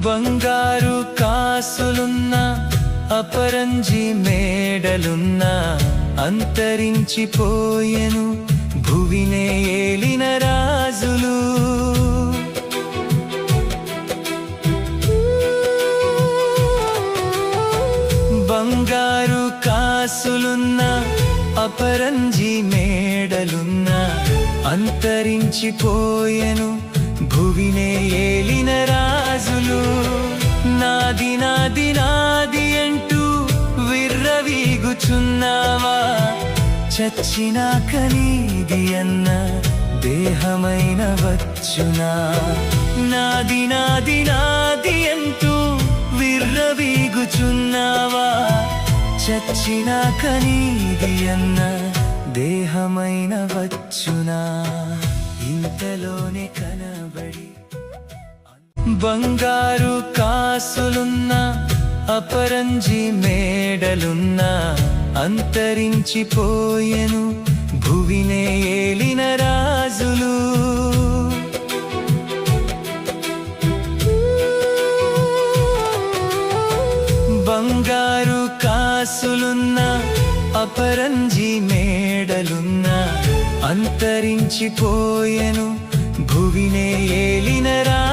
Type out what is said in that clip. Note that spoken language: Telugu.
బంగారు కాసులున్న అపరంజి మేడలున్న అంతరించిపోయెను భువినే ఏలిన రాజులు. బంగారు కాసులున్న అపరంజి మేడలున్న అంతరించిపోయెను భువినే ఏలిన రాజులు. నాది నాది నాది అంటూ విర్రవీగుచున్నావా, చచ్చినాక నీది అన్న దేహమైన వచ్చునా. నాది నాది నాది అంటూ విర్రవీగుచున్నావా, చచ్చినాక నీది అన్న దేహమైన వచ్చునా. ఇంతలోనే కనబడి బంగారు కాసులున్న అపరంజి మేడలున్న అంతరించిపోయెను భువినే ఏలిన రాజులు. బంగారు కాసులున్న అపరంజి మేడలున్న అంతరించిపోయెను భువినే ఏలిన రాజులు.